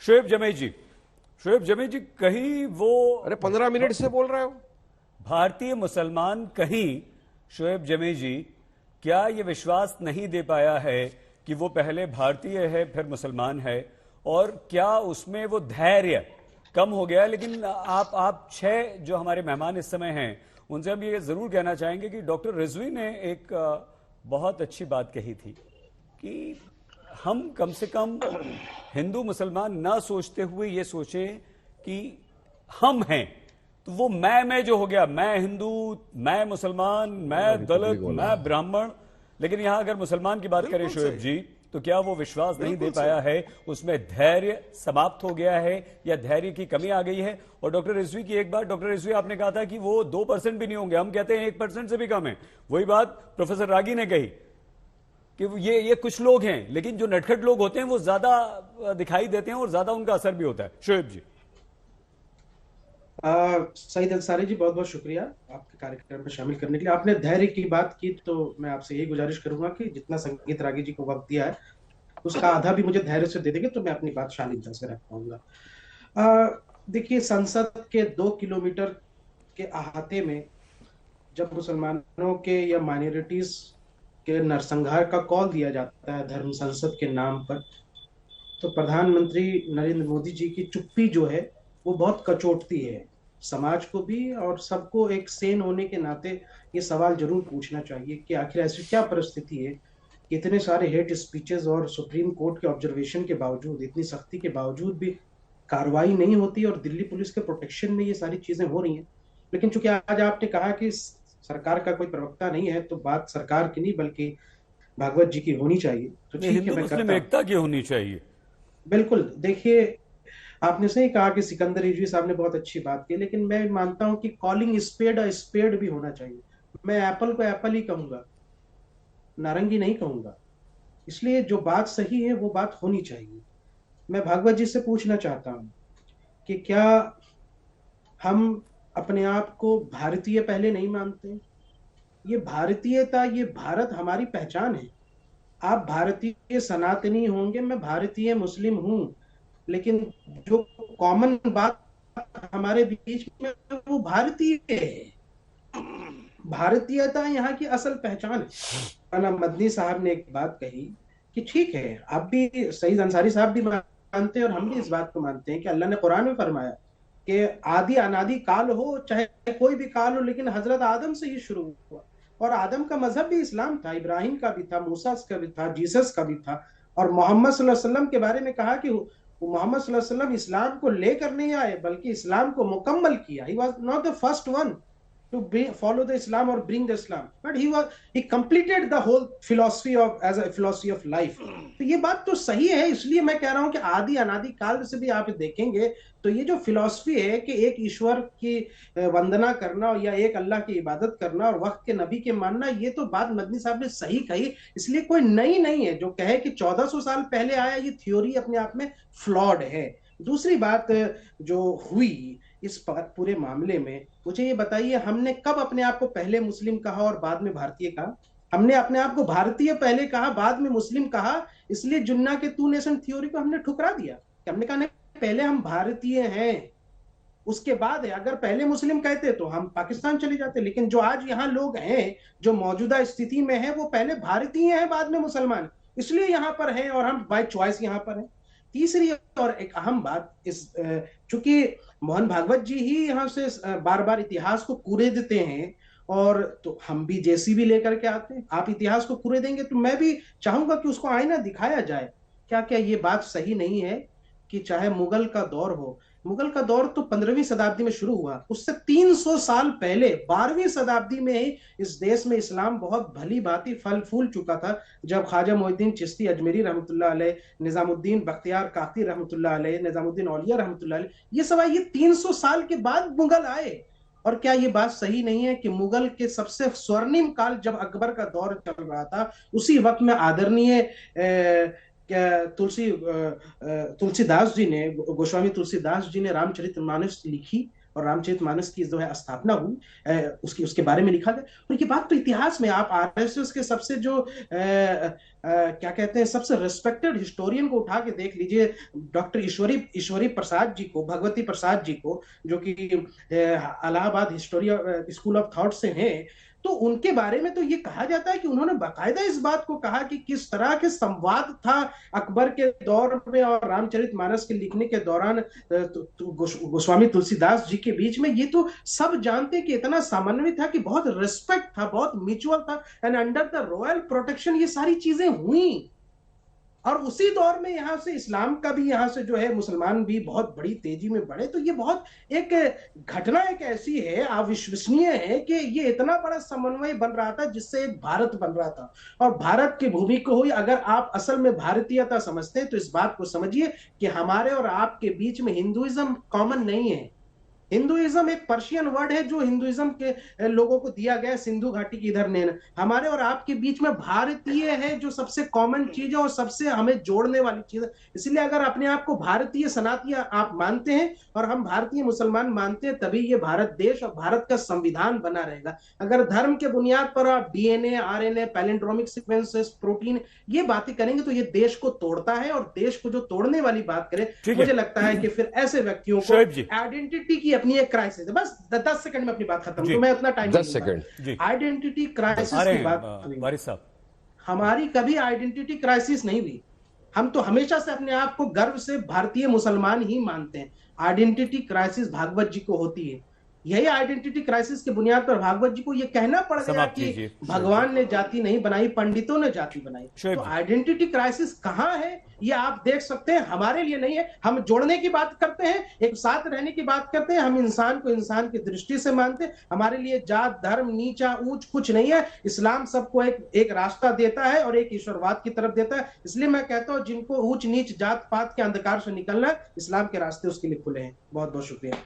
शोएब जमे जी, शोएब जमे जी, कहीं वो अरे 15 मिनट से बोल रहा हूं। भारतीय मुसलमान कहीं, शोएब जमे जी, क्या ये विश्वास नहीं दे पाया है कि वो पहले भारतीय है फिर मुसलमान है, और क्या उसमें वो धैर्य कम हो गया? लेकिन आप छह जो हमारे मेहमान इस समय हैं उनसे हम ये जरूर कहना चाहेंगे कि डॉक्टर रिजवी ने एक बहुत अच्छी बात कही थी कि हम कम से कम हिंदू मुसलमान ना सोचते हुए ये सोचें कि हम हैं। तो वो मैं जो हो गया, मैं हिंदू, मैं मुसलमान, मैं दलित, मैं ब्राह्मण, लेकिन यहां अगर मुसलमान की बात करें शोएब जी, तो क्या वो विश्वास नहीं दे पाया है? उसमें धैर्य समाप्त हो गया है या धैर्य की कमी आ गई है? और डॉक्टर रिजवी की एक बात, डॉक्टर रिजवी आपने कहा था कि वो 2% भी नहीं होंगे, हम कहते हैं 1% से भी कम है। वही बात प्रोफेसर रागी ने कही कि ये कुछ लोग हैं, लेकिन जो नटखट लोग होते हैं वो ज्यादा दिखाई देते हैं और ज्यादा उनका असर भी होता है। शोएब जी। सईद अंसारी जी, बहुत बहुत शुक्रिया आपके कार्यक्रम में शामिल करने के लिए। आपने धैर्य की बात की, तो मैं आपसे यही गुजारिश करूंगा कि जितना संगीत रागी जी को वक्त दिया है उसका आधा भी मुझे धैर्य से दे देंगे तो मैं अपनी बात शालीनता से रख पाऊंगा। देखिए, संसद के 2 किलोमीटर के अहाते में जब मुसलमानों के या माइनॉरिटीज के नरसंहार का कॉल दिया जाता है धर्म संसद के नाम पर, तो प्रधानमंत्री नरेंद्र मोदी जी की चुप्पी जो है वो बहुत कचोटती है। समाज को भी और सबको एक सेन होने के नाते ये सवाल जरूर पूछना चाहिए कि आखिर ऐसी क्या परिस्थिति है कि इतने सारे हेट स्पीचेस और सुप्रीम कोर्ट के ऑब्जर्वेशन के बावजूद, इतनी सख्ती के बावजूद भी कार्रवाई नहीं होती और दिल्ली पुलिस के प्रोटेक्शन में ये सारी चीजें हो रही हैं। लेकिन चूंकि आज आपने कहा कि सरकार का कोई प्रवक्ता नहीं है, तो बात सरकार की नहीं बल्कि भागवत जी की होनी चाहिए। तो ठीक है, हिंदू मैं मुस्लिम करता हूं। एकता की होनी चाहिए। बिल्कुल। देखिए, आपने सही कहा कि सिकंदर रिजवी साहब ने बहुत अच्छी बात की, लेकिन मैं मानता हूं कि कॉलिंग स्पेड अ स्पेड भी होना चाहिए। मैं एप्पल को एप्पल ही कहूंगा, नारंगी नहीं कहूंगा। इसलिए जो बात सही है वो बात होनी चाहिए। मैं भागवत जी से पूछना चाहता हूं कि क्या हम अपने आप को भारतीय पहले नहीं मानते? ये भारतीयता, ये भारत हमारी पहचान है। आप भारतीय सनातनी होंगे, मैं भारतीय मुस्लिम हूं, लेकिन जो कॉमन बात हमारे बीच में वो भारतीय है। भारतीयता यहाँ की असल पहचान है। अना मदनी साहब ने एक बात कही कि ठीक है, आप भी, सईद अंसारी साहब भी मानते हैं और हम भी इस बात को मानते हैं कि अल्लाह ने कुरान में फरमाया कि आदि अनादि काल हो, चाहे कोई भी काल हो, लेकिन हजरत आदम से ही शुरू हुआ। और आदम का मजहब भी इस्लाम था, इब्राहिम का भी था, मूसा का भी था, जीसस का भी था। और मोहम्मद सल्लल्लाहु अलैहि वसल्लम के बारे में कहा कि मोहम्मद सल्लल्लाहु अलैहि वसल्लम इस्लाम को लेकर नहीं आए बल्कि इस्लाम को मुकम्मल किया। He was not the first one to follow the Islam or bring the Islam, but he completed the whole philosophy of as a philosophy of life. तो ये बात तो सही है। इसलिए मैं कह रहा हूं कि आदि अनादि काल से भी आप देखेंगे तो ये जो फिलॉसफी है कि एक ईश्वर की वंदना करना या एक अल्लाह की इबादत करना और वक्त के नबी के मानना, ये तो बात मदनी साहब ने सही कही। इसलिए कोई नई नहीं है। जो कहे कि 1400 साल पहले आया, ये थ्योरी अपने आप में फ्लॉड है। दूसरी बात जो हुई इस पूरे मामले में, मुझे ये बताइए, हमने कब अपने आप को पहले मुस्लिम कहा और बाद में भारतीय कहा? हमने अपने आप को भारतीय पहले कहा, बाद में मुस्लिम कहा। इसलिए जुन्ना के टू नेशन थ्योरी को हमने ठुकरा दिया। हमने कहा नहीं, पहले हम भारतीय हैं, उसके बाद है। अगर पहले मुस्लिम कहते तो हम पाकिस्तान चले जाते। लेकिन जो आज यहाँ लोग हैं, जो मौजूदा स्थिति में है, वो पहले भारतीय हैं बाद में मुसलमान, इसलिए यहाँ पर हैं और हम बाय चॉइस यहाँ पर हैं। तीसरी और एक अहम बात, इस चूंकि मोहन भागवत जी ही यहाँ से बार बार इतिहास को कुरेदते हैं, और तो हम भी जेसीबी लेकर के आते हैं। आप इतिहास को कुरेदेंगे तो मैं भी चाहूंगा कि उसको आईना दिखाया जाए। क्या क्या ये बात सही नहीं है कि चाहे मुगल का दौर हो, मुगल का दौर तो 15वीं शताब्दी में शुरू हुआ, उससे 300 साल पहले 12वीं शताब्दी में ही इस देश में इस्लाम बहुत भली भांति फल फूल चुका था। जब ख्वाजा मोइनुद्दीन चिश्ती अजमेरी रहमतुल्लाह अलैह, निजामुद्दीन बख्तियार काकी रहमतुल्लाह अलैह, निजामुद्दीन औलिया रहमतुल्लाह अलैह, ये सब ये 300 साल के बाद मुगल आए। और क्या ये बात सही नहीं है कि मुगल के सबसे स्वर्णिम काल जब अकबर का दौर चल रहा था, उसी वक्त में आदरणीय तुलसीदास जी ने, गोस्वामी तुलसीदास जी ने रामचरितमानस लिखी, और रामचरितमानस की जो है स्थापना हुई, उसकी उसके बारे में लिखा गया। और ये बात तो इतिहास में, आप आरएसएस के सबसे जो क्या कहते हैं, सबसे रिस्पेक्टेड हिस्टोरियन को उठा के देख लीजिए, डॉक्टर ईश्वरी प्रसाद जी को, भगवती प्रसाद जी को, जो कि Allahabad Historia school of thought से हैं, तो उनके बारे में तो ये कहा जाता है कि उन्होंने बाकायदा इस बात को कहा कि किस तरह के संवाद था अकबर के दौर में और रामचरितमानस के लिखने के दौरान गोस्वामी तुलसीदास जी के बीच में। ये तो सब जानते कि इतना समन्वय था कि बहुत रिस्पेक्ट था, बहुत म्यूचुअल था, and under the royal protection ये सारी चीजें हुई। और उसी दौर में यहां से इस्लाम का भी, यहां से जो है मुसलमान भी बहुत बड़ी तेजी में बढ़े। तो ये बहुत एक घटना एक ऐसी है, अविश्वसनीय है कि ये इतना बड़ा समन्वय बन रहा था जिससे एक भारत बन रहा था। और भारत की भूमि को हुई, अगर आप असल में भारतीयता समझते हैं तो इस बात को समझिए कि हमारे और आपके बीच में हिंदुइज्म कॉमन नहीं है। हिंदुइज्म एक पर्शियन वर्ड है जो हिंदुइज्म के लोगों को दिया गया सिंधु घाटी की इधर ने। हमारे और आपके बीच में भारतीय है जो सबसे कॉमन चीज है और सबसे हमें जोड़ने वाली चीज है। इसलिए अगर अपने आप को भारतीय सनातनीय आप मानते हैं और हम भारतीय मुसलमान मानते हैं, तभी ये भारत देश और भारत का संविधान बना रहेगा। अगर धर्म के बुनियाद पर आप DNA, RNA, palindromic sequences, protein ये बातें करेंगे तो ये देश को तोड़ता है। और देश को जो तोड़ने वाली बात करे, मुझे लगता है कि फिर ऐसे व्यक्तियों को आइडेंटिटी की अपनी एक क्राइसिस है। बस 10 सेकंड में अपनी बात खत्म, तो मैं उतना टाइम 10 सेकंड। आइडेंटिटी क्राइसिस की बात, वारिस साहब, हमारी कभी आइडेंटिटी क्राइसिस नहीं हुई। हम तो हमेशा से अपने आप को गर्व से भारतीय मुसलमान ही मानते हैं। आइडेंटिटी क्राइसिस भागवत जी को होती है। यही आइडेंटिटी क्राइसिस के बुनियाद पर भागवत जी को यह कहना पड़ गया कि भगवान ने जाति नहीं बनाई, पंडितों ने जाति बनाई। तो आइडेंटिटी क्राइसिस कहां है ये आप देख सकते हैं, हमारे लिए नहीं है। हम जोड़ने की बात करते हैं, एक साथ रहने की बात करते हैं, हम इंसान को इंसान की दृष्टि से मानते हैं। हमारे लिए जात, धर्म, नीचा ऊंच कुछ नहीं है। इस्लाम सबको एक रास्ता देता है और एक ईश्वरवाद की तरफ देता है। इसलिए मैं कहता हूं जिनको ऊंच नीच जात पात के अंधकार से निकलना है, इस्लाम के रास्ते उसके लिए खुले हैं। बहुत बहुत शुक्रिया।